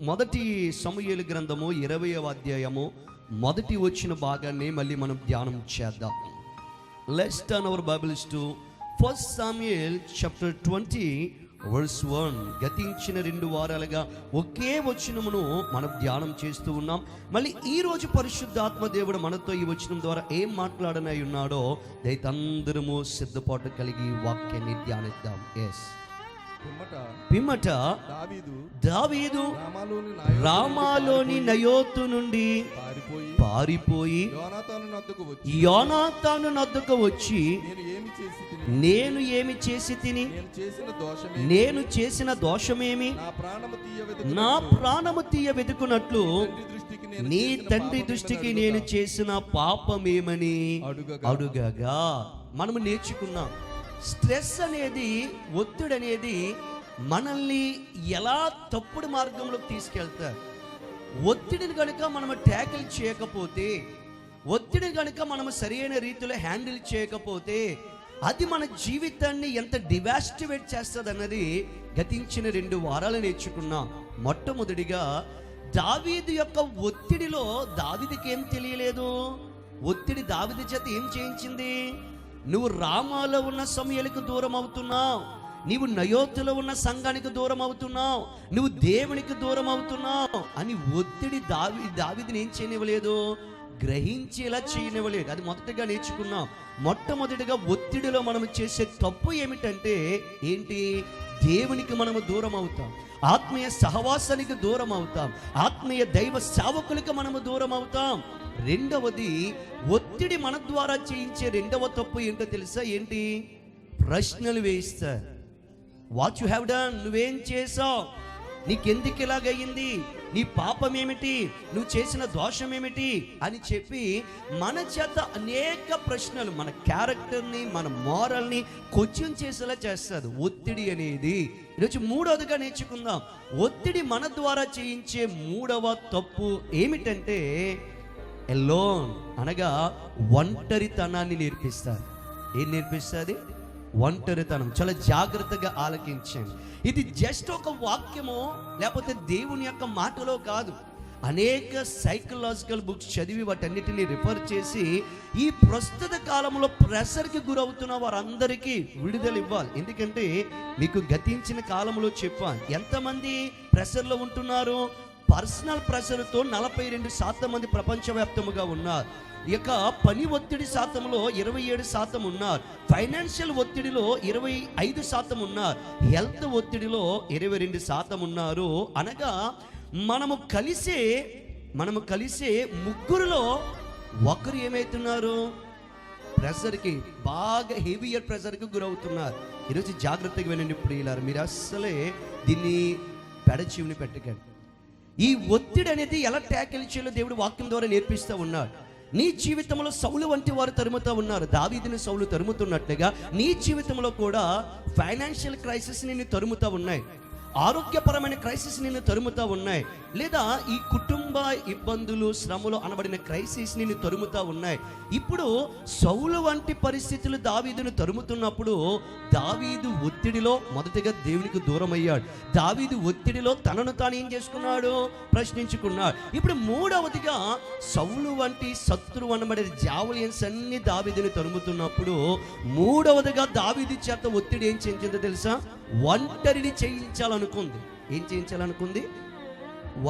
మొదటి సమూయేలు గ్రంథము 20వ అధ్యాయము మొదటి వచ్చిన భాగాన్ని మళ్ళీ మనం ధ్యానం చేద్దాం. Let's turn our bibles to 1 Samuel chapter 20 verse 1. గతించిన 2 వారాలుగా ఒకే వచనమును మనం ధ్యానం చేస్తూ ఉన్నాం. మళ్ళీ ఈ రోజు పరిశుద్ధాత్మ దేవుడు మనతో ఈ వచనం ద్వారా ఏం మాట్లాడనై ఉన్నాడో దయచేసి అందరము సిద్ధపాటు కలిగి వాక్యాన్ని ధ్యానిద్దాం. పిమ్మట దావీదు రామాలోని నయోతు నుండి పారిపోయి యోనాతాను నద్దకు వచ్చి నేను ఏమి చేసి తిని, నేను చేసిన దోషమేమి, నా ప్రాణము తీయ వెతుకున్నట్లు నీ తండ్రి దృష్టికి నేను చేసిన పాపమేమని అడుగగా. మనము నేర్చుకున్నాం, స్ట్రెస్ అనేది, ఒత్తిడి అనేది మనల్ని ఎలా తప్పుడు మార్గంలోకి తీసుకెళ్తారు. ఒత్తిడిని కనుక మనము ట్యాకిల్ చేయకపోతే, ఒత్తిడిని కనుక మనము సరైన రీతిలో హ్యాండిల్ చేయకపోతే అది మన జీవితాన్ని ఎంత డివాస్టివేట్ చేస్తుంది అన్నది గతించిన 2 వారాలు నేర్చుకున్నాం. మొట్టమొదటిగా దావీదు యొక్క ఒత్తిడిలో దావీదుకి ఏం తెలియలేదు. ఒత్తిడి దావీదు చేత ఏం చేయించింది? నువ్వు రామాలో ఉన్న సమూయేలుకు దూరం అవుతున్నావు, నీవు నయోతులో ఉన్న సంఘానికి దూరం అవుతున్నావు, నువ్వు దేవునికి దూరం అవుతున్నావు అని ఒత్తిడి దావీదుని ఏం చేయనివ్వలేదు, గ్రహించేలా చేయనివ్వలేదు. అది మొదటగా నేర్చుకున్నాం. మొట్టమొదటిగా ఒత్తిడిలో మనం చేసే తప్పు ఏమిటంటే ఏంటి? దేవునికి మనము దూరం అవుతాం, ఆత్మీయ సహవాసానికి దూరం అవుతాం, ఆత్మీయ దైవ సేవకులకు మనము దూరం అవుతాం. రెండవది, ఒత్తిడి మన ద్వారా చేయించే రెండవ తప్పు ఏంటో తెలుసా? ఏంటి? ప్రశ్నలు వేయిస్తారు. వాట్ యు హ్యావ్ డన్, నువ్వేం చేసావు, నీకెందుకు ఇలాగయ్యింది, నీ పాపం ఏమిటి, నువ్వు చేసిన దోషం ఏమిటి అని చెప్పి మన చేత అనేక ప్రశ్నలు, మన క్యారెక్టర్ని, మన మోరల్ని క్వశ్చన్ చేసేలా చేస్తుంది ఒత్తిడి అనేది. ఈరోజు మూడవదిగా నేర్చుకుందాం, ఒత్తిడి మన ద్వారా చేయించే మూడవ తప్పు ఏమిటంటే ఎలోన్, అనగా ఒంటరితనాన్ని నేర్పిస్తారు. ఏం నేర్పిస్తుంది? ఒంటరితనం. చాలా జాగ్రత్తగా ఆలకించండి. ఇది జస్ట్ ఒక వాక్యమో లేకపోతే దేవుని యొక్క మాటలో కాదు. అనేక సైకలాజికల్ బుక్స్ చదివి వాటన్నిటిని రిఫర్ చేసి ఈ ప్రస్తుత కాలంలో ప్రెషర్కి గురవుతున్న వారందరికీ విడుదల ఇవ్వాలి. ఎందుకంటే మీకు గతించిన కాలంలో చెప్పాను, ఎంతమంది ప్రెషర్లో ఉంటున్నారు. పర్సనల్ ప్రెషర్తో 42% మంది ప్రపంచవ్యాప్తముగా ఉన్నారు. ఇక పని ఒత్తిడి శాతంలో 27% ఉన్నారు. ఫైనాన్షియల్ ఒత్తిడిలో 25% ఉన్నారు. హెల్త్ ఒత్తిడిలో 22% ఉన్నారు. అనగా మనము కలిసే ముగ్గురులో ఒకరు ఏమవుతున్నారు? ప్రెషర్కి, బాగా హెవియర్ ప్రెషర్కి గురవుతున్నారు. ఈరోజు జాగ్రత్తగా వినండి ప్రియులారా, మీరు అస్సలే దీన్ని పెడచెవిని పెట్టకండి. ఈ ఒత్తిడి అనేది ఎలా ట్యాకిల్ చేయాలో దేవుడు వాక్యం ద్వారా నేర్పిస్తూ ఉన్నాడు. నీ జీవితంలో సౌలు వంటి వారు తరుముతూ ఉన్నారు. దావీదుని సౌలు తరుముతున్నట్లుగా నీ జీవితంలో కూడా ఫైనాన్షియల్ క్రైసిస్ నిన్ను తరుముతూ ఉన్నాయి, ఆరోగ్యపరమైన క్రైసిస్ నిన్ను తరుముతూ ఉన్నాయి, లేదా ఈ కుటుంబ ఇబ్బందులు, శ్రమలు అనబడిన క్రైసిస్ నిన్ను తరుముతూ ఉన్నాయి. ఇప్పుడు సౌలు వంటి పరిస్థితులు దావీదును తరుముతున్నప్పుడు దావీదు ఒత్తిడిలో మొదటిగా దేవునికి దూరం అయ్యాడు. దావీదు ఒత్తిడిలో తనను తాను ఏం చేసుకున్నాడు? ప్రశ్నించుకున్నాడు. ఇప్పుడు మూడవదిగా సౌలు వంటి శత్రువు అనబడే జావలియన్స్ అన్ని దావీదుని తరుముతున్నప్పుడు మూడవదిగా దావీదు చేత ఒత్తిడి ఏం చేయించిందో తెలుసా? ఒంటరిని చేయించాలనుకుంది. ఏం చేయించాలనుకుంది?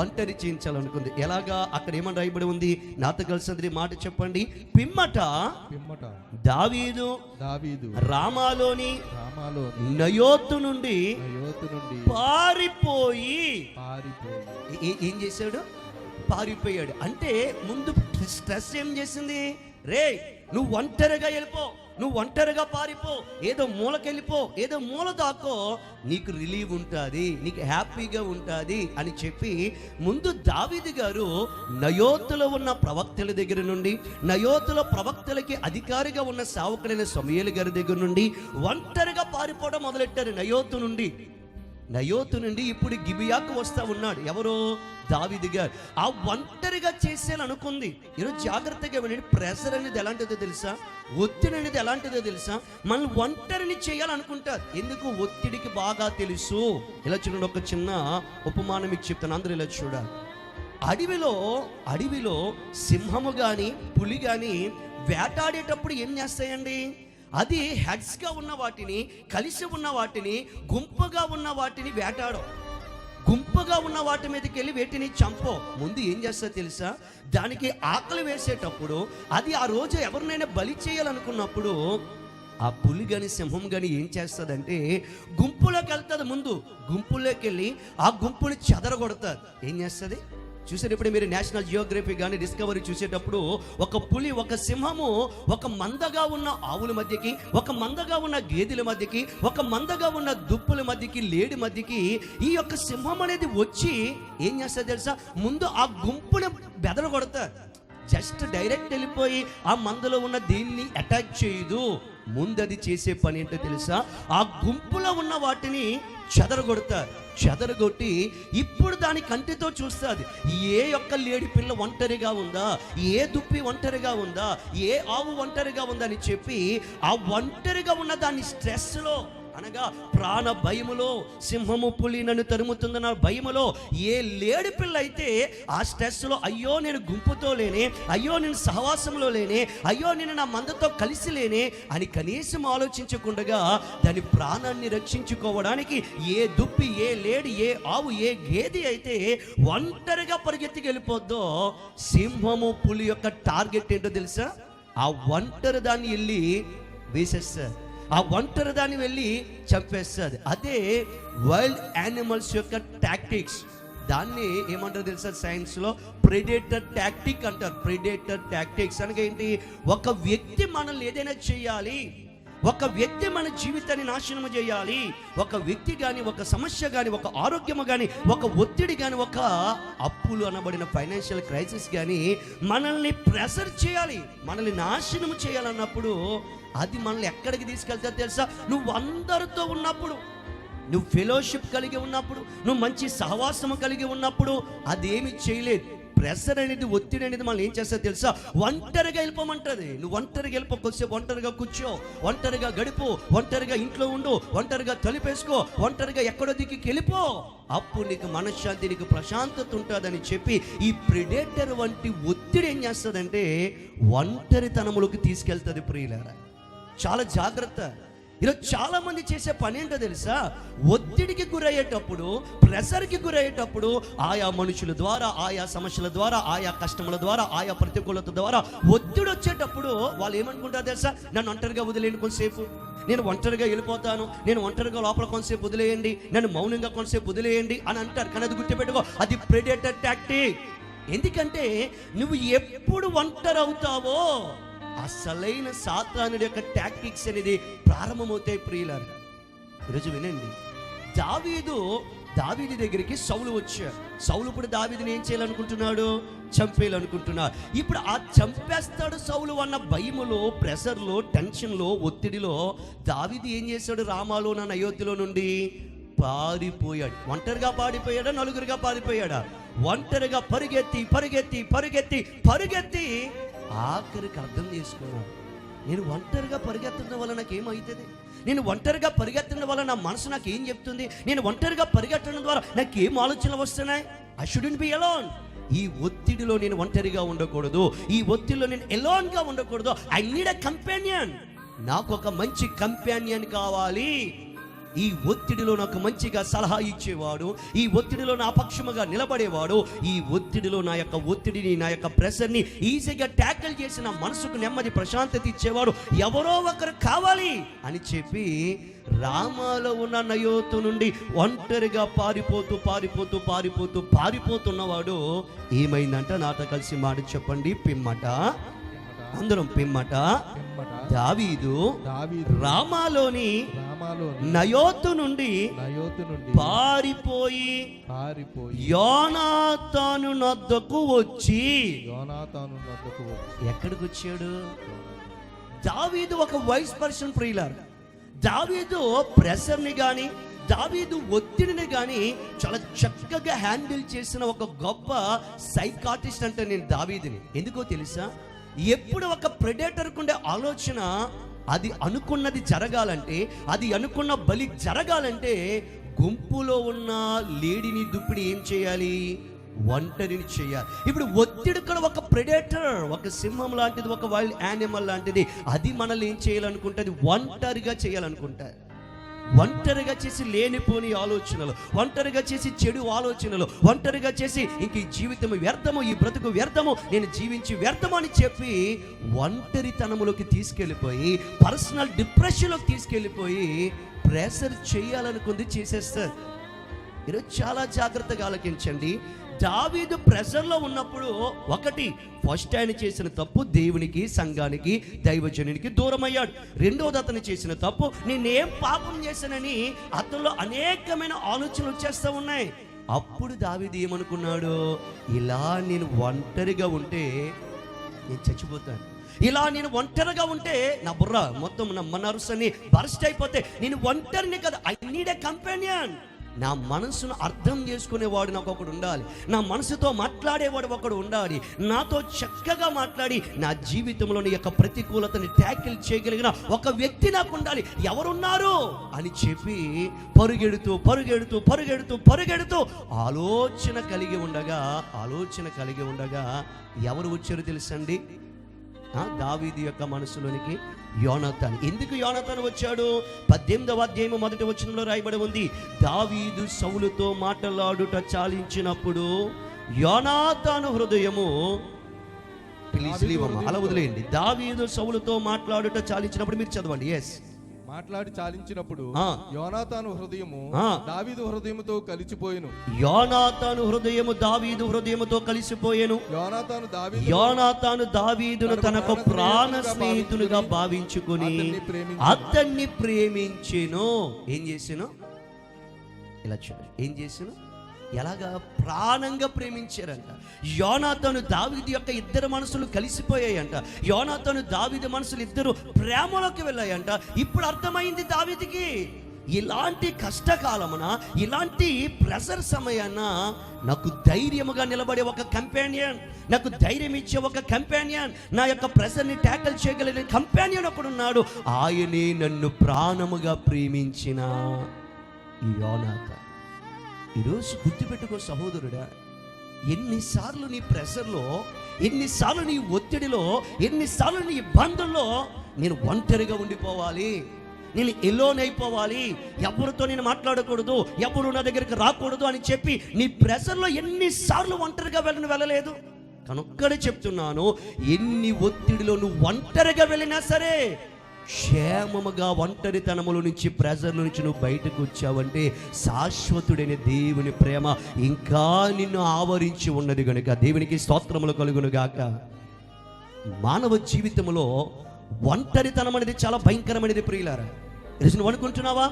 ఒంటరి చేయించాలనుకుంది. ఎలాగా? అక్కడ ఏమని రాయబడి ఉంది? నాతో కలిసి మాట చెప్పండి. పిమ్మట దావీదు రామాలోని నయోతు నుండి పారిపోయి ఏం చేశాడు? పారిపోయాడు. అంటే ముందు స్ట్రెస్ ఏం చేసింది? రే, నువ్వు ఒంటరిగా వెళ్ళిపో, నువ్వు ఒంటరిగా పారిపో, ఏదో మూలకెళ్ళిపో, ఏదో మూల దాక్కో, నీకు రిలీవ్ ఉంటుంది, నీకు హ్యాపీగా ఉంటుంది అని చెప్పి ముందు దావీదు గారు నయోతులో ఉన్న ప్రవక్తల దగ్గర నుండి, నయోతులో ప్రవక్తలకి అధికారిగా ఉన్న సేవకులైన సమూయేలు గారి దగ్గర నుండి ఒంటరిగా పారిపోవడం మొదలెట్టారు. నయోతు నుండి నయోతు నుండి ఇప్పుడు గిబియాకు వస్తా ఉన్నాడు. ఎవరో దావీదు గారు. ఆ ఒంటరిగా చేసేయాలనుకుంది. ఈరోజు జాగ్రత్తగా వినండి. ప్రెషర్ అనేది ఎలాంటిదో తెలుసా? ఒత్తిడి అనేది ఎలాంటిదో తెలుసా? మనల్ని ఒంటరిని చేయాలనుకుంటారు. ఎందుకు? ఒత్తిడికి బాగా తెలుసు. ఇలా చూడండి, ఒక చిన్న ఉపమానం మీకు చెప్తాను, అందరూ ఇలా చూడాలి. అడవిలో సింహము కానీ పులి కానీ వేటాడేటప్పుడు ఏం చేస్తాయండి? అది హెడ్స్గా ఉన్న వాటిని, కలిసి ఉన్న వాటిని, గుంపుగా ఉన్న వాటిని వేటాడవు. గుంపుగా ఉన్న వాటి మీదకి వెళ్ళి వేటిని చంపో. ముందు ఏం చేస్తా తెలుసా? దానికి ఆకలి వేసేటప్పుడు, అది ఆ రోజు ఎవరినైనా బలి చేయాలనుకున్నప్పుడు ఆ పులి కానీ సింహం కానీ ఏం చేస్తుందంటే గుంపులోకి వెళ్తుంది. ముందు గుంపులోకి వెళ్ళి ఆ గుంపుని చెదరగొడుతుంది. ఏం చేస్తుంది చూసారు? ఇప్పుడు మీరు నేషనల్ జియోగ్రఫీ కానీ డిస్కవరీ చూసేటప్పుడు ఒక పులి, ఒక సింహము ఒక మందగా ఉన్న ఆవుల మధ్యకి, ఒక మందగా ఉన్న గేదెల మధ్యకి, ఒక మందగా ఉన్న దుప్పుల మధ్యకి, లేడి మధ్యకి ఈ యొక్క సింహం అనేది వచ్చి ఏం చేస్తుంది తెలుసా? ముందు ఆ గుంపుని బెదరగొడతారు. జస్ట్ డైరెక్ట్ వెళ్ళిపోయి ఆ మందలో ఉన్న దీన్ని అటాక్ చేయదు. ముందది చేసే పని ఏంటో తెలుసా? ఆ గుంపులో ఉన్న వాటిని చెదరగొట్టి ఇప్పుడు దాని కంటితో చూస్తుంది. ఏ యొక్క లేడి పిల్ల ఒంటరిగా ఉందా, ఏ దుప్పి ఒంటరిగా ఉందా, ఏ ఆవు ఒంటరిగా ఉందా అని చెప్పి ఆ ఒంటరిగా ఉన్న దాని స్ట్రెస్లో, అనగా ప్రాణ భయములో, సింహము పులి నన్ను తరుముతుందన్న భయములో ఏ లేడి పిల్ల అయితే ఆ స్ట్రెస్లో, అయ్యో నేను గుంపుతో లేనే, అయ్యో నేను సహవాసంలో లేనే, అయ్యో నేను నా మందతో కలిసి లేనే అని కనీసం ఆలోచించకుండా దాని ప్రాణాన్ని రక్షించుకోవడానికి ఏ దుప్పి, ఏ లేడి, ఏ ఆవు, ఏ గేదె అయితే ఒంటరిగా పరిగెత్తికి వెళ్ళిపోద్దో, సింహము పులి యొక్క టార్గెట్ ఏంటో తెలుసా? ఆ ఒంటరి దాన్ని వెళ్ళి వేసేస్తారు. ఆ ఒంటరి దాన్ని వెళ్ళి చంపేస్తుంది. అదే వైల్డ్ యానిమల్స్ యొక్క టాక్టిక్స్. దాన్ని ఏమంటారు తెలుసా? సైన్స్లో ప్రెడేటర్ టాక్టిక్ అంటారు. ప్రెడేటర్ టాక్టిక్స్ అనగా ఏంటి? ఒక వ్యక్తి మనల్ని ఏదైనా చేయాలి, ఒక వ్యక్తి మన జీవితాన్ని నాశనము చేయాలి, ఒక వ్యక్తి కానీ, ఒక సమస్య కానీ, ఒక ఆరోగ్యము కానీ, ఒక ఒత్తిడి కానీ, ఒక అప్పులు అనబడిన ఫైనాన్షియల్ క్రైసిస్ కానీ మనల్ని ప్రెషర్ చేయాలి, మనల్ని నాశనము చేయాలన్నప్పుడు అది మనల్ని ఎక్కడికి తీసుకెళ్తా తెలుసా? నువ్వు అందరితో ఉన్నప్పుడు, నువ్వు ఫెలోషిప్ కలిగి ఉన్నప్పుడు, నువ్వు మంచి సహవాసము కలిగి ఉన్నప్పుడు అదేమి చేయలేదు. ప్రెషర్ అనేది, ఒత్తిడి అనేది మనం ఏం చేస్తా తెలుసా? ఒంటరిగా వెళ్ళిపోమంటుంది. నువ్వు ఒంటరిగా వెళ్ళిపో, కొద్దిసేపు ఒంటరిగా కూర్చో, ఒంటరిగా గడుపు, ఒంటరిగా ఇంట్లో ఉండు, ఒంటరిగా తలుపేసుకో, ఒంటరిగా ఎక్కడో దిక్కి వెళ్ళిపో. అప్పుడు నీకు మనశ్శాంతి, నీకు ప్రశాంతత ఉంటుందని చెప్పి ఈ ప్రెడేటర్ వంటి ఒత్తిడి ఏం చేస్తుందంటే ఒంటరితనములకు తీసుకెళ్తుంది. ప్రియులారా, చాలా జాగ్రత్త. ఈరోజు చాలా మంది చేసే పని ఏంటో తెలుసా? ఒత్తిడికి గురయ్యేటప్పుడు, ప్రెషర్కి గురయ్యేటప్పుడు, ఆయా మనుషుల ద్వారా, ఆయా సమస్యల ద్వారా, ఆయా కష్టముల ద్వారా, ఆయా ప్రతికూలత ద్వారా ఒత్తిడి వచ్చేటప్పుడు వాళ్ళు ఏమనుకుంటారు తెలుసా? నన్ను ఒంటరిగా వదిలేయండి కొంతసేపు, నేను ఒంటరిగా వెళ్ళిపోతాను, నేను ఒంటరిగా లోపల కొంతసేపు వదిలేయండి, నన్ను మౌనంగా కొంతసేపు వదిలేయండి అని అంటారు. కానీ అది గుర్తుపెట్టుకో, అది ప్రెడేటర్ టాక్టిక్. ఎందుకంటే నువ్వు ఎప్పుడు ఒంటరి అవుతావో అసలైన సాతానుడి యొక్క టాక్టిక్స్ అనేది ప్రారంభమవుతాయి. ప్రియులారా, ఈరోజు వినండి. దావీదు దగ్గరికి సౌలు వచ్చాడు. సౌలు ఇప్పుడు దావీదుని ఏం చేయాలనుకుంటున్నాడు? చంపేయాలనుకుంటున్నాడు. ఇప్పుడు ఆ చంపేస్తాడు సౌలు అన్న భయములో, ప్రెషర్లో, టెన్షన్లో, ఒత్తిడిలో దావీదు ఏం చేశాడు? రామాలో, అయోధ్యలో నుండి పారిపోయాడు. ఒంటరిగా పారిపోయాడా? నలుగురిగా పారిపోయాడా? ఒంటరిగా పరిగెత్తి ఆఖరికి అర్థం చేసుకున్నాడు, నేను ఒంటరిగా పరిగెత్తడం వల్ల నాకేమవుతుంది? నేను ఒంటరిగా పరిగెత్తడం వల్ల నా మనసు నాకు ఏం చెప్తుంది? నేను ఒంటరిగా పరిగెత్తడం ద్వారా నాకు ఏం ఆలోచనలు వస్తున్నాయి? I shouldn't be alone. ఈ ఒత్తిడిలో నేను ఒంటరిగా ఉండకూడదు, ఈ ఒత్తిడిలో నేను ఎలోన్గా ఉండకూడదు. I need a companion. నాకు ఒక మంచి కంపానియన్ కావాలి. ఈ ఒత్తిడిలో నాకు మంచిగా సలహా ఇచ్చేవాడు, ఈ ఒత్తిడిలో నా పక్షముగా నిలబడేవాడు, ఈ ఒత్తిడిలో నా యొక్క ఒత్తిడిని, నా యొక్క ప్రెషర్ని ఈజీగా ట్యాకిల్ చేసి నా మనసుకు నెమ్మది, ప్రశాంతత ఇచ్చేవాడు ఎవరో ఒకరు కావాలి అని చెప్పి రామాలో ఉన్న నయోతు నుండి ఒంటరిగా పారిపోతున్నవాడు ఏమైందంట? నాతో కలిసి మాట చెప్పండి. పిమ్మట, అందరం పిమ్మట దావీదు రామాలోని నయోతు నుండి పారిపోయి యోనాతాను నద్దకు వచ్చి. ఎక్కడికి వచ్చాడు? దావీదు ఒక వైస్ పర్సన్. ప్రియులారా, దావీదు ప్రెషర్ని కానీ, దావీదు ఒత్తిడిని కానీ చాలా చక్కగా హ్యాండిల్ చేసిన ఒక గొప్ప సైకాటిస్ట్ అంటే నేను దావీదుని. ఎందుకో తెలుసా? ఎప్పుడు ఒక ప్రెడేటర్కు ఉండే ఆలోచన అది అనుకున్నది జరగాలంటే, అది అనుకున్న బలి జరగాలంటే గుంపులో ఉన్న లేడిని దుప్పిడి ఏం చేయాలి? ఒంటరిని చేయాలి. ఇప్పుడు ఒత్తిడి కూడా ఒక ప్రెడేటర్, ఒక సింహం లాంటిది, ఒక వైల్డ్ యానిమల్ లాంటిది. అది మనల్ని ఏం చేయాలనుకుంటుంది? ఒంటరిగా చేయాలనుకుంటుంది. ఒంటరిగా చేసి లేనిపోని ఆలోచనలు, ఒంటరిగా చేసి చెడు ఆలోచనలు, ఒంటరిగా చేసి ఇంక ఈ జీవితం వ్యర్థము, ఈ బ్రతుకు వ్యర్థము, నేను జీవించి వ్యర్థము అని చెప్పి ఒంటరితనములోకి తీసుకెళ్ళిపోయి, పర్సనల్ డిప్రెషన్లోకి తీసుకెళ్ళిపోయి ప్రెషర్ చేయాలనుకుంది చేసేస్తారు. ఈరోజు చాలా జాగ్రత్తగా ఆలకించండి. దావీదు ప్రెషర్లో ఉన్నప్పుడు ఒకటి, ఫస్ట్ ఆయన చేసిన తప్పు దేవునికి, సంఘానికి, దైవజనునికి దూరం అయ్యాడు. రెండవది అతను చేసిన తప్పు, నేనేం పాపం చేశానని అతనిలో అనేకమైన ఆలోచనలు వచ్చేస్తూ ఉన్నాయి. అప్పుడు దావీదు ఏమనుకున్నాడు? ఇలా నేను ఒంటరిగా ఉంటే నేను చచ్చిపోతాను, ఇలా నేను ఒంటరిగా ఉంటే నా బుర్ర మొత్తం నా మనర్స్ అన్ని బర్స్ట్ అయిపోతే, నేను ఒంటరిని కదా, ఐ నీడ్ ఏ కంపానియన్. నా మనసును అర్థం చేసుకునేవాడు నాకు ఒకడు ఉండాలి, నా మనసుతో మాట్లాడేవాడు ఒకడు ఉండాలి, నాతో చక్కగా మాట్లాడి నా జీవితంలోని యొక్క ప్రతికూలతని ట్యాకిల్ చేయగలిగిన ఒక వ్యక్తి నాకు ఉండాలి. ఎవరున్నారు అని చెప్పి పరుగెడుతూ పరుగెడుతూ పరుగెడుతూ పరుగెడుతూ ఆలోచన కలిగి ఉండగా ఎవరు వచ్చారు తెలుసండి? దావీదు యొక్క మనసులోనికి యోనాతాను. ఎందుకు యోనాతాను వచ్చాడు? 18వ అధ్యాయం 1వ వచనంలో రాయబడి ఉంది, దావీదు సౌలుతో మాట్లాడుట చాలించినప్పుడు యోనాతాను హృదయము, అలా వదిలేయండి. దావీదు సౌలుతో మాట్లాడుట చాలించినప్పుడు, మీరు చదవండి. మాట్లాడి చాలించినప్పుడు యోనాతాను హృదయము దావీదు హృదయముతో కలిసిపోయెను. యోనాతాను హృదయము దావీదు హృదయముతో కలిసిపోయెను. యోనాతాను దావీదును తనకు ప్రాణ స్నేహితునిగా భావించుకుని అతన్ని ప్రేమించెను. ఏం చేసాను? ఇలా చూడండి, ఏం చేసాను? ఎలాగా? ప్రాణంగా ప్రేమించారంట. యోనాతాను దావీదు యొక్క ఇద్దరు మనసులు కలిసిపోయాయంట. యోనాతాను దావీదు మనసులు ఇద్దరు ప్రేమలోకి వెళ్ళాయంట. ఇప్పుడు అర్థమైంది దావీదుకి, ఇలాంటి కష్టకాలమున, ఇలాంటి ప్రెషర్ సమయాన నాకు ధైర్యముగా నిలబడే ఒక కంపానియన్, నాకు ధైర్యం ఇచ్చే ఒక కంపానియన్, నా యొక్క ప్రెషర్ని ట్యాకిల్ చేయగలిగిన కంపానియన్ ఒకడున్నాడు. ఆయనే నన్ను ప్రాణముగా ప్రేమించిన ఈ యోనాతాను. ఈరోజు గుర్తుపెట్టుకో సహోదరుడా, ఎన్నిసార్లు నీ ప్రెషర్లో, ఎన్నిసార్లు నీ ఒత్తిడిలో, ఎన్నిసార్లు నీ ఇబ్బందుల్లో నేను ఒంటరిగా ఉండిపోవాలి, నేను ఎలోన్ అయిపోవాలి, ఎవరితో నేను మాట్లాడకూడదు, ఎవరు నా దగ్గరికి రాకూడదు అని చెప్పి నీ ప్రెషర్లో ఎన్నిసార్లు ఒంటరిగా వెళ్ళలేదు? కనుక్కడే చెప్తున్నాను, ఎన్ని ఒత్తిడిలో నువ్వు ఒంటరిగా వెళ్ళినా సరే క్షేమముగా ఒంటరితనముల నుంచి, ప్రెజర్ నుంచి నువ్వు బయటకు వచ్చావంటే శాశ్వతుడైన దేవుని ప్రేమ ఇంకా నిన్ను ఆవరించి ఉన్నది గనుక దేవునికి స్తోత్రములు కలుగును గాక. మానవ జీవితంలో ఒంటరితనం అనేది చాలా భయంకరమైనది ప్రియులారా. ఈరోజు నువ్వు అనుకుంటున్నావా,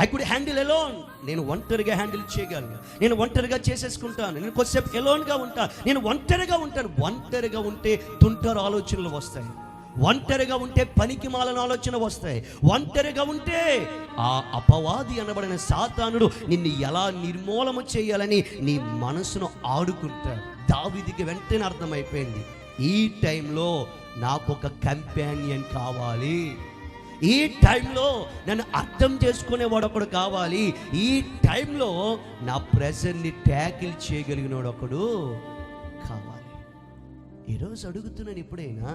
ఐ కుడ్ హ్యాండిల్ ఎలోన్, నేను ఒంటరిగా హ్యాండిల్ చేయగలను, నేను ఒంటరిగా చేసేసుకుంటాను, నేను కొద్దిసేపు ఎలోన్గా ఉంటాను, నేను ఒంటరిగా ఉంటాను. ఒంటరిగా ఉంటే తుంటరు ఆలోచనలు వస్తాయి, ఒంటరిగా ఉంటే పనికి మాలిన ఆలోచన వస్తాయి, ఒంటరిగా ఉంటే ఆ అపవాది అనబడిన సాతానుడు నిన్ను ఎలా నిర్మూలన చేయాలని నీ మనసును ఆడుకుంటాడు. దావీదుకి వెంటనే అర్థమైపోయింది, ఈ టైంలో నాకు ఒక కంపానియన్ కావాలి, ఈ టైంలో నన్ను అర్థం చేసుకునేవాడు ఒకడు కావాలి, ఈ టైంలో నా ప్రెషర్ని ట్యాకిల్ చేయగలిగినవాడు ఒకడు కావాలి. ఈరోజు అడుగుతున్నాను, ఎప్పుడైనా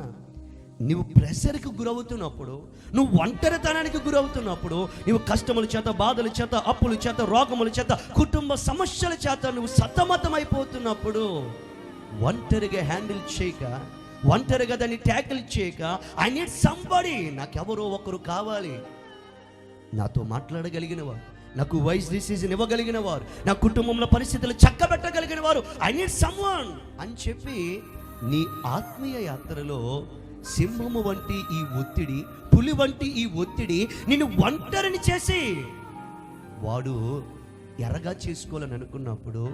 నువ్వు ప్రెషర్కి గురవుతున్నప్పుడు, నువ్వు ఒంటరితనానికి గురవుతున్నప్పుడు, నువ్వు కష్టముల చేత, బాధల చేత, అప్పుల చేత, రోగముల చేత, కుటుంబ సమస్యల చేత నువ్వు సతమతమైపోతున్నప్పుడు, ఒంటరిగా హ్యాండిల్ చేయక, ఒంటరిగా దాన్ని ట్యాకిల్ చేయక, ఐ నీడ్ సంబడి, నాకెవరో ఒకరు కావాలి, నాతో మాట్లాడగలిగిన వారు, నాకు వైస్ డిసిజన్ ఇవ్వగలిగిన వారు, నా కుటుంబంలో పరిస్థితులు చక్కబెట్టగలిగిన వారు, ఐ నీడ్ సమ్వన్ అని చెప్పి నీ ఆత్మీయ యాత్రలో సింహము వంటి ఈ ఒత్తిడి, పులి వంటి ఈ ఒత్తిడి నిన్ను ఒంటరిని చేసి వాడు ఎరగా చేసుకోవాలని అనుకున్నప్పుడు,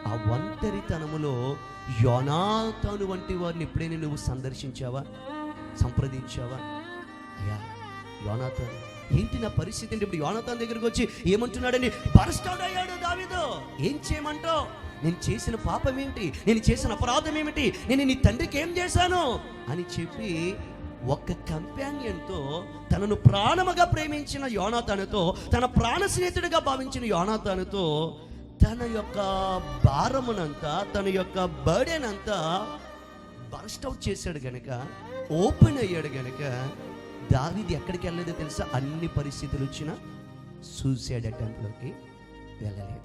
ఆ ఒంటరితనములో యోనాతాను వంటి వారిని ఎప్పుడైనా నువ్వు సందర్శించావా, సంప్రదించావా? అయ్యా యోనాతాను, ఏంటి నా పరిస్థితి అంటే ఇప్పుడు యోనాతాను దగ్గరికి వచ్చి ఏమంటున్నాడండి, బరస్ట్ అవుట్ అయ్యాడు దావీదు. ఏం చేయమంటావు? నేను చేసిన పాపం ఏమిటి, నేను చేసిన అపరాధం ఏమిటి, నేను నీ తండ్రికి ఏం చేశాను అని చెప్పి ఒక్క కంపానియన్తో, తనను ప్రాణముగా ప్రేమించిన యోనాతానుతో, తన ప్రాణ స్నేహితుడిగా భావించిన యోనాతానుతో తన యొక్క భారమునంతా, తన యొక్క బర్డెన్ అంతా బర్స్ట్ అవుట్ చేశాడు గనక, ఓపెన్ అయ్యాడు గనక దావీదు ఎక్కడికి వెళ్ళలేదో తెలుసా? అన్ని పరిస్థితులు వచ్చినా సూసైడ్ అటెంప్ట్లోకి వెళ్ళలేదు.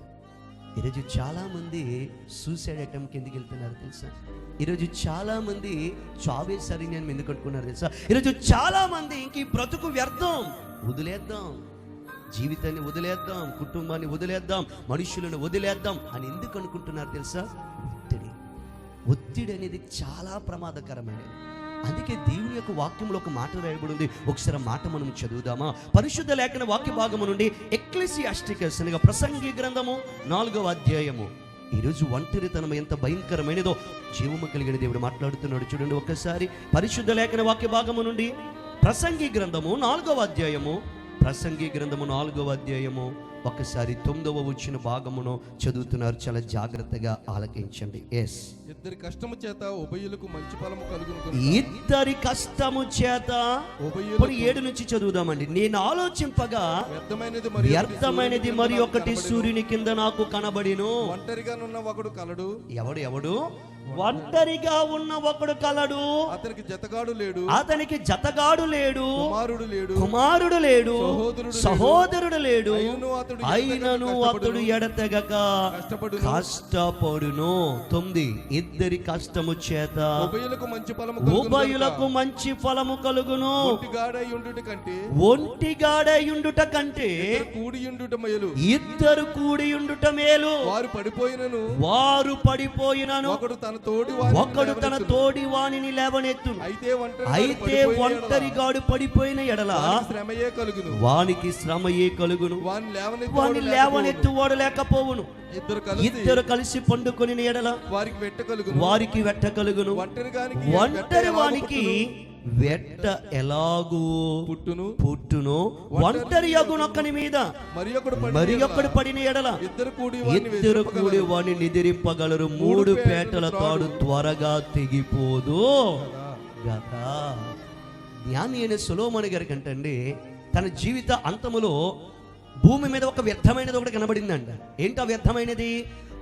ఈరోజు చాలామంది సూసైడ్ అటెంప్ట్కి ఎందుకు వెళ్తున్నారు తెలుసా? ఈరోజు చాలామంది చావే సరైన అని ఎందుకు అనుకున్నారు తెలుసా? ఈరోజు చాలామంది ఇంక ఈ బ్రతుకు వ్యర్థం, వదిలేద్దాం, జీవితాన్ని వదిలేద్దాం, కుటుంబాన్ని వదిలేద్దాం, మనుషులను వదిలేద్దాం అని ఎందుకు అనుకుంటున్నారు తెలుసా? ఒత్తిడి అనేది చాలా ప్రమాదకరమైనది. అందుకే దేవుని యొక్క వాక్యంలో ఒక మాట రాయబడి ఉంది. ఒకసారి మాట మనం చదువుదామా? పరిశుద్ధ లేఖన వాక్య భాగము నుండి ఎక్లెసియాస్టికస్ అనగా ప్రసంగి గ్రంథము 4వ అధ్యాయము. ఈరోజు ఒంటరితనం ఎంత భయంకరమైనదో జీవము కలిగిన దేవుడు మాట్లాడుతున్నాడు. చూడండి ఒక్కసారి పరిశుద్ధ లేఖన వాక్య భాగము నుండి ప్రసంగి గ్రంథము 4వ అధ్యాయము, ప్రసంగి గ్రంథము 4వ అధ్యాయము ఒక్కసారి 9వ వచ్చిన భాగమును చదువుతున్నారు. చాలా జాగ్రత్తగా ఆలకించండి. ఇద్దరి కష్టము చేత ఉభయులకు మంచి ఫలము కలుగును. ఇద్దరి కష్టము చేత, 7 నుంచి చదువుదామండి. నేను ఆలోచింపగా వ్యర్థమైనది మరి ఒకటి సూర్యుని కింద నాకు కనబడిను. ఒంటరిగా ఉన్న ఒకడు కలడు. ఎవడు? ఒంటరిగా ఉన్న ఒకడు కలడు. అతనికి జతగాడు లేడు. అతనికి జతగాడు లేడు. కుమారుడు లేడు. సహోదరుడు లేడు. అయినను అతడు ఎడతెగక కష్టపడును. 9 ఇద్దరి కష్టము చేత ఉభయులకు మంచి ఫలము కలుగును. ఒంటిగాడై ఉండుట కంటే ఇద్దరు కూడియుండుట మేలు. వారు పడిపోయినను ఒకడు తన తోడి వానిని లేవనెత్తు. అయితే ఒంటరిగాడు పడిపోయిన ఎడల వానికి శ్రమయే కలుగును. వాని లేవనెత్తు వాడు లేకపోవును. ఇద్దరు కలిసి పండుకొని ఎడల వారికి వెట్ట కలుగును. ఒంటరి వానికి వెట్ట ఎలాగూ పుట్టును. ఒంటరి అగునొక్కని మీద మరి ఒకడు పడిన ఎడల ఇద్దరు కూడి వాని నిద్రింపగలరు. 3 పేటల తాడు త్వరగా తెగిపోదు గదా. జ్ఞాని అయిన సొలొమోను గారి కంటండి తన జీవిత అంతములో భూమి మీద ఒక వ్యర్థమైనది ఒకటి కనబడిందంట. ఏంటో వ్యర్థమైనది?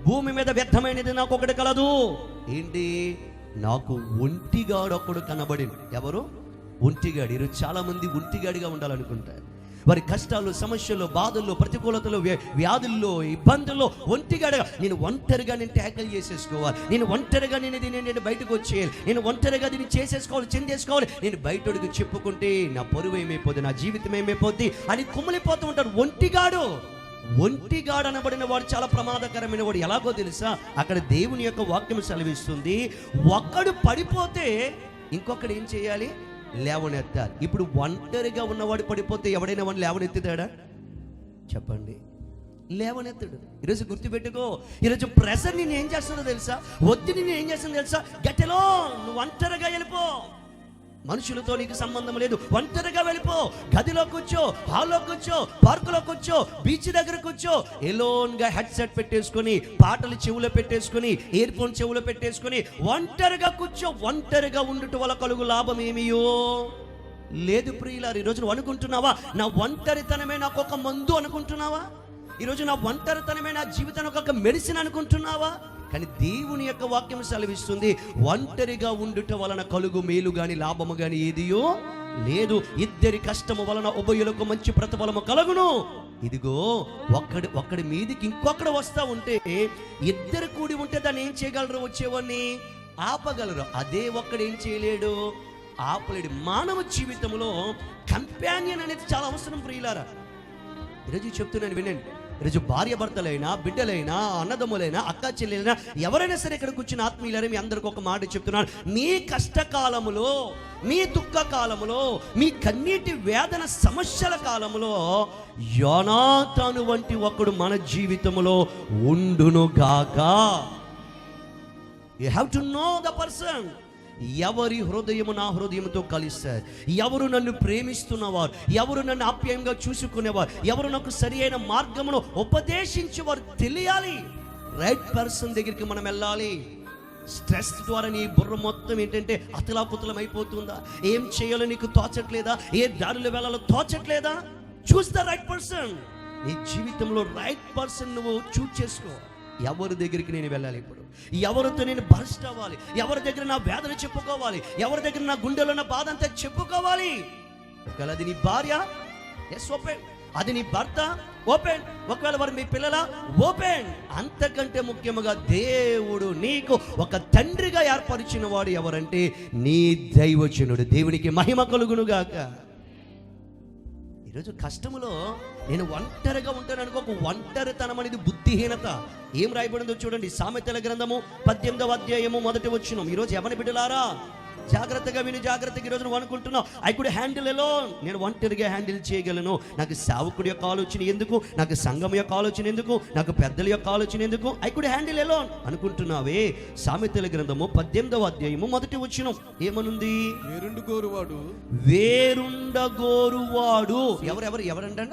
భూమి మీద వ్యర్థమైనది నాకు ఒకటి కలదు. ఏంటి? నాకు ఒంటిగాడు ఒకడు కనబడింది. ఎవరు? ఒంటిగాడు. ఈరోజు చాలా మంది ఒంటిగాడిగా ఉండాలనుకుంటారు. వారి కష్టాలు, సమస్యలు, బాధల్లో, ప్రతికూలతలు, వ్యాధుల్లో, ఇబ్బందుల్లో ఒంటిగాడిగా నేను ఒంటరిగా ట్యాకిల్ చేసేసుకోవాలి, నేను ఒంటరిగా నేను బయటకు వచ్చేయాలి, నేను ఒంటరిగా దీన్ని చేసేసుకోవాలి, చెందేసుకోవాలి. నేను బయటకు చెప్పుకుంటే నా పరువు ఏమైపోద్ది, నా జీవితం ఏమైపోద్ది అని కుమిలిపోతూ ఉంటాడు. ఒంటిగాడు అనబడిన వాడు చాలా ప్రమాదకరమైన వాడు. ఎలాగో తెలుసా? అక్కడ దేవుని యొక్క వాక్యం సెలవిస్తుంది, ఒక్కడు పడిపోతే ఇంకొకడు ఏం చేయాలి? లేవనెత్తాలి. ఇప్పుడు ఒంటరిగా ఉన్నవాడు పడిపోతే ఎవడైనా వాడిని లేవనెత్తుతాడా? చెప్పండి, లేవనెత్తాడు. ఈరోజు గుర్తుపెట్టుకో, ఈరోజు ప్రెషర్ నేను ఏం చేస్తుందో తెలుసా? ఒత్తిడి నేను ఏం చేస్తుందో తెలుసా? గట్టెలో నువ్వు ఒంటరిగా వెళ్ళిపో. మనుషులతో నీకు సంబంధం లేదు, ఒంటరిగా వెళ్ళిపో. గదిలో కూర్చో, హాల్లో కూర్చో, పార్కులో కూర్చో, బీచ్ దగ్గర కూర్చో. ఎలోన్గా హెడ్సెట్ పెట్టేసుకొని, పాటలు చెవులో పెట్టేసుకొని, ఇయర్ ఫోన్ చెవులో పెట్టేసుకొని ఒంటరిగా కూర్చో. ఒంటరిగా ఉండుట వల్ల కలుగు లాభం ఏమియో లేదు ప్రియులారు. ఈరోజు నువ్వు అనుకుంటున్నావా నా ఒంటరితనమే నాకు ఒక మందు అనుకుంటున్నావా? ఈరోజు నా ఒంటరితనమే నా జీవితానికి ఒక మెడిసిన్ అనుకుంటున్నావా? కానీ దేవుని యొక్క వాక్యం సెలవిస్తుంది, ఒంటరిగా ఉండుట వలన కలుగు మేలు గాని లాభము గాని ఏదియో లేదు. ఇద్దరి కష్టము వలన ఉభయులకు మంచి ప్రతిఫలము కలుగును. ఇదిగో ఒక్కడి మీదికి ఇంకొకడు వస్తా ఉంటే, ఇద్దరు కూడి ఉంటే దాన్ని ఏం చేయగలరు? వచ్చేవాడిని ఆపగలరు. అదే ఒక్కడు ఏం చేయలేడు, ఆపలేడు. మానవ జీవితంలో కంపానియన్ అనేది చాలా అవసరం ప్రియులారా. ఈరోజు చెప్తున్నాను వినండి. ఈరోజు భార్య భర్తలైనా, బిడ్డలైనా, అన్నదమ్ములైనా, అక్క చెల్లెలైనా, ఎవరైనా సరే ఇక్కడ కూర్చున్న ఆత్మీయులైనా మీ అందరికి ఒక మాట చెప్తున్నాను. మీ కష్టకాలములో, మీ దుఃఖ కాలములో, మీ కన్నీటి వేదన సమస్యల కాలములో యోనాతాను వంటి ఒకడు మన జీవితంలో ఉండును గాక. You have to know the person. ఎవరి హృదయము నా హృదయంతో కలిస్తారు, ఎవరు నన్ను ప్రేమిస్తున్నవారు, ఎవరు నన్ను ఆప్యాయంగా చూసుకునేవారు, ఎవరు నాకు సరి అయిన మార్గమును ఉపదేశించేవారు తెలియాలి. రైట్ పర్సన్ దగ్గరికి మనం వెళ్ళాలి. స్ట్రెస్ ద్వారా నీ బుర్ర మొత్తం ఏంటంటే అతలాకుతలం అయిపోతుందా, ఏం చేయాలో నీకు తోచట్లేదా, ఏ దారిలో వెళ్ళాలో తోచట్లేదా, చూస్ ద రైట్ పర్సన్. నీ జీవితంలో రైట్ పర్సన్ నువ్వు చూస్ చేసుకో. ఎవరి దగ్గరికి నేను వెళ్ళాలి, ఇప్పుడు ఎవరితో నేను బర్స్ట్ అవ్వాలి, ఎవరి దగ్గర నా వేదన చెప్పుకోవాలి, ఎవరి దగ్గర నా గుండెలో నా బాధ అంతా చెప్పుకోవాలి. ఒకవేళ అది నీ భార్య, ఎస్ ఓపెన్. అది నీ భర్త, ఓపెన్. ఒకవేళ వారు మీ పిల్లల, ఓపెన్. అంతకంటే ముఖ్యంగా దేవుడు నీకు ఒక తండ్రిగా ఏర్పరిచిన వాడు ఎవరంటే నీ దైవజనుడు. దేవునికి మహిమ కలుగునుగాక. ఈరోజు కష్టములో నేను ఒంటరిగా ఉంటాను అనుకో. ఒక ఒంటరితనం అనేది బుద్ధిహీనత. ఏం రాయబడిందో చూడండి, సామెతల గ్రంథము 18వ అధ్యాయము 1వ వచనం. ఈరోజు ఎవరి బిడ్డలారా జాగ్రత్తగా విని, జాగ్రత్తగా ఈరోజు నువ్వు అనుకుంటున్నావు, ఐ కుడ్ హ్యాండిల్ అలోన్, నేను ఒంటరిగా హ్యాండిల్ చేయగలను, నాకు సేవకుడి యొక్క ఆలోచన ఎందుకు, నాకు సంఘం యొక్క ఆలోచన ఎందుకు, నాకు పెద్దల యొక్క ఆలోచన ఎందుకు, ఐ కుడ్ హ్యాండిల్ అలోన్ అనుకుంటున్నావే. సామెతల గ్రంథము 18వ అధ్యాయము 1వ వచనం ఏమనుంది? వేరుండగోరువాడు ఎవరంటే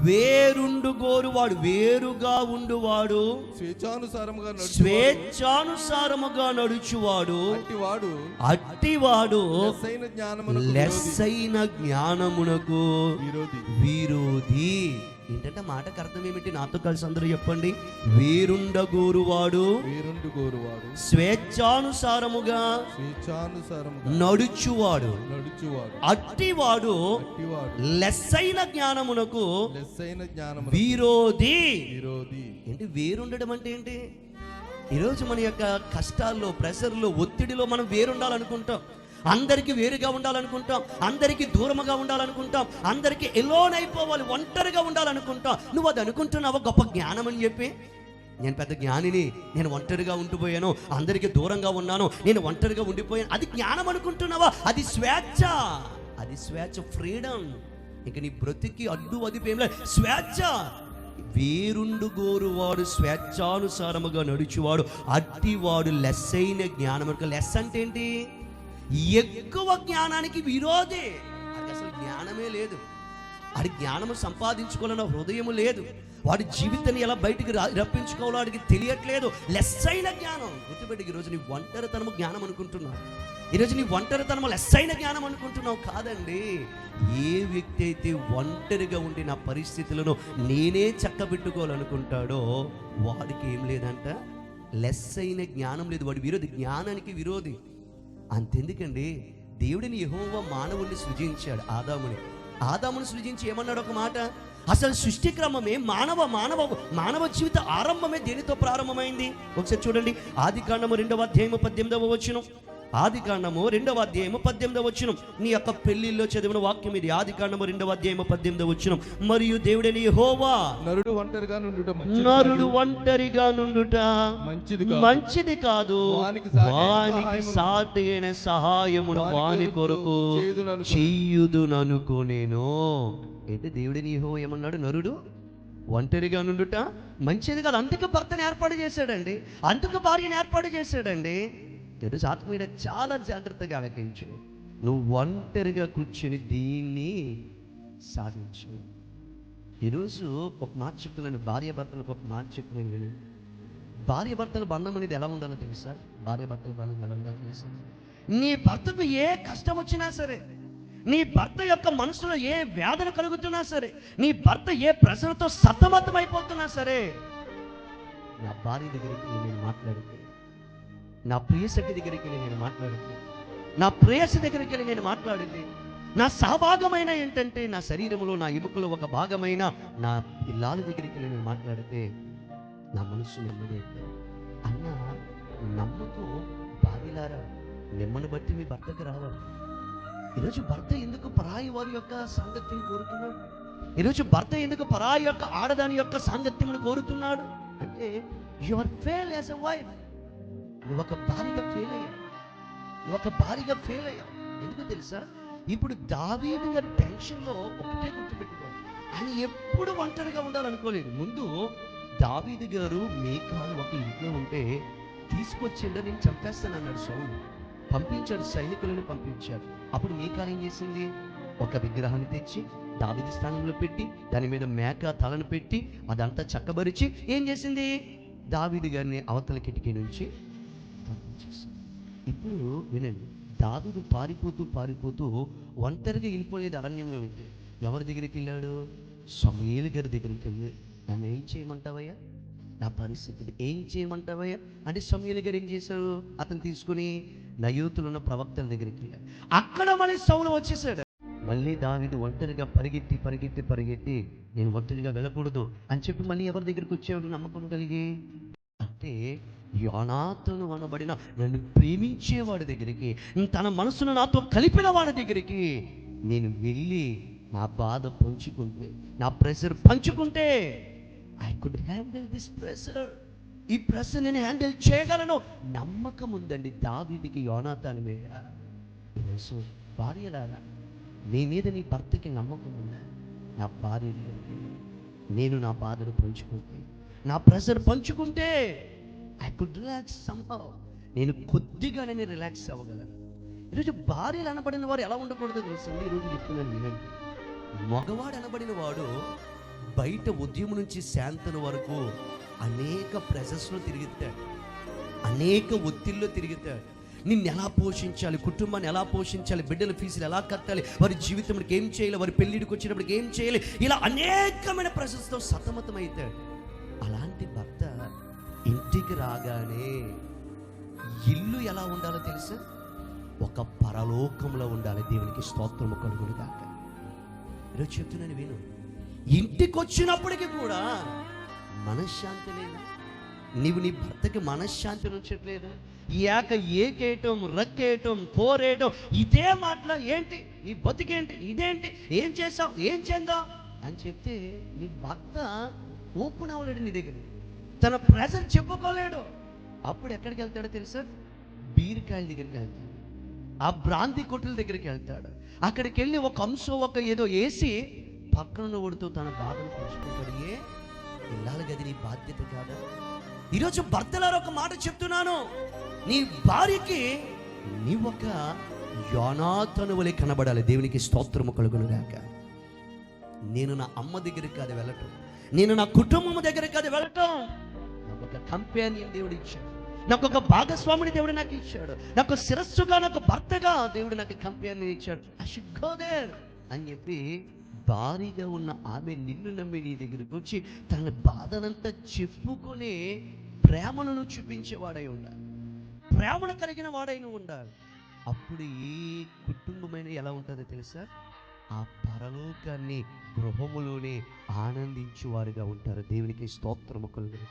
వేరుండుగోరువాడు, వేరుగా ఉండువాడు, స్వేచ్ఛానుసారముగా నడుచువాడు, అట్టివాడు లెస్సైన జ్ఞానమునకు విరోధి. ఏంటంటే మాటకు అర్థం ఏమిటి? నాతో కలిసి అందరూ చెప్పండి. వేరుండగోరువాడు, స్వేచ్ఛానుసారముగా నడుచువాడు, అట్టివాడు లెస్సైన జ్ఞానమునకు విరోధి. ఏంటి వేరుండడం అంటే ఏంటి? ఈరోజు మన యొక్క కష్టాల్లో, ప్రెషర్లో, ఒత్తిడిలో మనం వేరుండాలనుకుంటాం, అందరికీ వేరుగా ఉండాలనుకుంటాం, అందరికీ దూరముగా ఉండాలనుకుంటాం, అందరికీ ఎలోన్ అయిపోవాలి, ఒంటరిగా ఉండాలనుకుంటాం. నువ్వు అది అనుకుంటున్నావా గొప్ప జ్ఞానం అని చెప్పి? నేను పెద్ద జ్ఞానిని, నేను ఒంటరిగా ఉండిపోయాను, అందరికీ దూరంగా ఉన్నాను, నేను ఒంటరిగా ఉండిపోయాను, అది జ్ఞానం అనుకుంటున్నావా? అది స్వేచ్ఛ, అది స్వేచ్ఛ, ఫ్రీడమ్. ఇక నీ బ్రతికి అడ్డు అదిపేం లేదు, స్వేచ్ఛ. వేరుండుగోరువాడు, స్వేచ్ఛానుసారముగా నడుచువాడు, అట్టివాడు లెస్సైన జ్ఞానం. లెస్ అంటే ఏంటి? ఎక్కువ జ్ఞానానికి విరోధి. అది అసలు జ్ఞానమే లేదు. వాడి జ్ఞానము సంపాదించుకోవాలన్న హృదయము లేదు. వాడి జీవితాన్ని ఎలా బయటికి రప్పించుకోవాలో వాడికి తెలియట్లేదు. లెస్ అయిన జ్ఞానం. గుర్తుపెట్టి, ఈరోజు నీ ఒంటరితనము జ్ఞానం అనుకుంటున్నావు, ఈరోజు నీ ఒంటరితనము లెస్ అయిన జ్ఞానం అనుకుంటున్నావు. కాదండి. ఏ వ్యక్తి అయితే ఒంటరిగా ఉండి నా పరిస్థితులను నేనే చక్కబెట్టుకోవాలనుకుంటాడో వాడికి ఏం లేదంట, లెస్ అయిన జ్ఞానం లేదు. వాడి విరోధి, జ్ఞానానికి విరోధి. అంతెందుకండి, దేవుడిని యెహోవా మానవుడిని సృజించాడు, ఆదాముని సృజించి ఏమన్నాడు ఒక మాట? అసలు సృష్టి క్రమమే మానవ జీవిత ఆరంభమే దేనితో ప్రారంభమైంది? ఒకసారి చూడండి, ఆదికాండము 2వ అధ్యాయము 18వ వచనం. ఆదికాండము 2వ అధ్యాయము 18వ వచనం. నీ యొక్క పెళ్లిలో చదివిన వాక్యం ఇది. ఆదికాండము 2వ అధ్యాయము 18వ వచనం. మరియు దేవుడని యెహోవా నరుడు ఒంటరిగా నుండుట మంచిది కాదు, వానికి సాటి అయిన సహాయమును వాని కొరకు చెయ్యుదుననుకొనెను. ఏంటి దేవుడని యెహోవా ఏమన్నాడు? నరుడు ఒంటరిగా నుండుట మంచిది కాదు, అందుకు భర్తను ఏర్పాటు చేశాడండి, అందుకు భార్యను ఏర్పాటు చేశాడండి. తెలుసు, ఆత్మీయుడ చాలా జాగ్రత్తగా ఆలకించు. నువ్వు ఒంటరిగా కూర్చొని దీన్ని సాధించు. ఈరోజు ఒక మాట చెప్తున్నాను, భార్యాభర్తలకు ఒక మాట చెప్తున్నాను. భార్యాభర్తల బంధం అనేది ఎలా ఉండాలో తెలుసా? భార్యాభర్తల బంధం ఎలా ఉండాలో తెలుసా? నీ భర్తకు ఏ కష్టం వచ్చినా సరే, నీ భర్త యొక్క మనసులో ఏ వేదన కలుగుతున్నా సరే, నీ భర్త ఏ ప్రశ్నతో సతమతం అయిపోతున్నా సరే, నా భార్య దగ్గరికి నేను మాట్లాడితే, నా ప్రియసఖి దగ్గరికి నేను మాట్లాడితే, నా ప్రేయసి దగ్గరికి వెళ్ళి నేను మాట్లాడింది, నా సహభాగమైన ఏంటంటే నా శరీరంలో, నా ఎముకలో ఒక భాగమైన నా పిల్లల దగ్గరికి వెళ్ళి నేను మాట్లాడితే నా మనసు నెమ్మది. అన్న నమ్మకు భార్యలారా, మిమ్మల్ని బట్టి మీ భర్తకు రావాలి. ఈరోజు భర్త ఎందుకు పరాయి వారి యొక్క సాంగత్యం కోరుతున్నాడు? ఈరోజు భర్త ఎందుకు పరాయి యొక్క ఆడదాని యొక్క సాంగత్యం కోరుతున్నాడు అంటే, you are fail as a wife. నువ్వు ఒక భార్యగా ఫెయిల్ అయ్యావు. ఎందుకు తెలుసా? ఇప్పుడు దావీదు గారి టెన్షన్లో ఒకటే గుర్తుపెట్టుకో, ఆయన ఎప్పుడు ఒంటరిగా ఉండాలనుకోలేదు. ముందు దావీదు గారు మేకాలు ఒక ఇంట్లో ఉంటే తీసుకొచ్చిండ నేను చంపేస్తాను అన్నాడు సౌలు. పంపించాడు, సైనికులను పంపించాడు. అప్పుడు మీకాల్ ఏం చేసింది? ఒక విగ్రహాన్ని తెచ్చి దావీదు స్థానంలో పెట్టి దాని మీద మేక తలను పెట్టి అదంతా చక్కబరిచి ఏం చేసింది? దావీదు గారిని అవతల కిటికీ నుంచి పంపించేసింది. ఇప్పుడు వినండి, దావీదు పారిపోతూ ఒంటరిగా వెళ్ళిపోయేది అరణ్యంలో ఉంది. ఎవరి దగ్గరికి వెళ్ళాడు? సమూయేలు గారి దగ్గరికి వెళ్ళి, నన్ను ఏం చేయమంటావయ్యా, నా పరిస్థితిని ఏం చేయమంటావయ్యా అంటే సమూయేలు గారు ఏం చేశారు? అతను తీసుకుని నయోతులు ఉన్న ప్రవక్తల దగ్గరికి వెళ్ళాడు. అక్కడ మళ్ళీ సౌలు వచ్చేసాడు. మళ్ళీ దావీదు ఒంటరిగా పరిగెత్తి నేను ఒంటరిగా వెళ్ళకూడదు అని చెప్పి మళ్ళీ ఎవరి దగ్గరికి వచ్చాడు నమ్మకం కలిగి? అంటే యోనాతాను అనబడిన నన్ను ప్రేమించేవాడి దగ్గరికి, తన మనసును నాతో కలిపిన వాడి దగ్గరికి నేను వెళ్ళి నా బాధ పంచుకుంటే, నా ప్రెషర్ పంచుకుంటే I could handle this pressure, ఈ ప్రెషర్ నేను హ్యాండిల్ చేయగలను నమ్మకం ఉందండి దావీదుకి యోనాతాను మీద. సో భార్యలారా, నీ మీద నీ భర్తకి నమ్మకం ఉందా? నా భార్య నేను నా బాధను పంచుకుంటే, నా ప్రెషర్ పంచుకుంటే ఐ కుడ్ రిలాక్స్ సంహౌ, నేను కొద్దిగా నేను రిలాక్స్ అవ్వగలను. ఈరోజు భార్యలు అనబడిన వారు ఎలా ఉండకూడదు తెలుసండి? ఈరోజు చెప్తున్నాను వినండి. మగవాడు అనబడిన వాడు బయట ఉద్యమం నుంచి శాంతన వరకు అనేక ప్రెషర్స్లో తిరుగుతాడు, అనేక ఒత్తిళ్ళలో తిరుగుతాడు. నిన్ను ఎలా పోషించాలి, కుటుంబాన్ని ఎలా పోషించాలి, బిడ్డల ఫీజులు ఎలా కట్టాలి, వారి జీవితంలోకి ఏం చేయాలి, వారి పెళ్ళిడికి వచ్చినప్పటికి ఏం చేయాలి, ఇలా అనేకమైన ప్రెషర్స్తో సతమతమవుతాడు. అలాంటి భర్త ఇంటికి రాగానే ఇల్లు ఎలా ఉండాలో తెలుసా? ఒక పరలోకంలో ఉండాలి. దేవునికి స్తోత్రము కలుగును గాక. ఈరోజు చెప్తున్నాను విను, ఇంటికి వచ్చినప్పటికీ కూడా మనశ్శాంతి లేదా? నీవు నీ భర్తకి మనశ్శాంతి ఉంచట్లేదు. ఏకేయటం, రక్కేయటం, పోరేయటం, ఇదే మాటలు. ఏంటి ఈ బతికేంటి, ఇదేంటి, ఏం చేసావు, ఏం చేద్దాం అని చెప్తే నీ భర్త ఓపెన్ అవ్వలేడు నీ దగ్గర, తన ప్రెజర్ చెప్పుకోలేడు. అప్పుడు ఎక్కడికి వెళ్తాడో తెలుసా? బీరకాయల దగ్గరికి వెళ్తాడు, ఆ బ్రాంతి కొట్టుల దగ్గరికి వెళ్తాడు. అక్కడికి వెళ్ళి ఒక అంశం ఏదో వేసి పక్కన కొడుతూ తన బాధను పంచుకుంటాడు. ఇల్లాలి గది నీ బాధ్యత కాదా? ఈరోజు భర్తలారు ఒక మాట చెప్తున్నాను, నీ భార్యకి నీ ఒక యోనాతాను వలె కనబడాలి. దేవునికి స్తోత్రము కలుగును గాక. నేను నా అమ్మ దగ్గరికి కాదు వెళ్ళటం, నేను నా కుటుంబం దగ్గరికి కాదు వెళ్ళటం, నాకు ఒక కంపానియన్ దేవుడు ఇచ్చాడు, నాకు ఒక భాగస్వామిని దేవుడు నాకు ఇచ్చాడు, నాకు శిరస్సుగా, నాకు భర్తగా దేవుడు నాకు కంపానియన్ ఇచ్చాడు. ఐ షుడ్ గో దేర్ అని చెప్పి భారీగా ఉన్న ఆమె నిన్ను నమ్మి నీ దగ్గరికి వచ్చి తన బాధనంతా చెప్పుకొని ప్రేమను చూపించేవాడై ఉండాలి, ప్రేమను కలిగిన వాడైన ఉండాలి. అప్పుడు ఏ కుటుంబమైన ఎలా ఉంటుందో తెలుసా? ఆ పరలోకాన్ని గృహములోనే ఆనందించువారుగా ఉంటారు. దేవునికి స్తోత్రము కలుగును.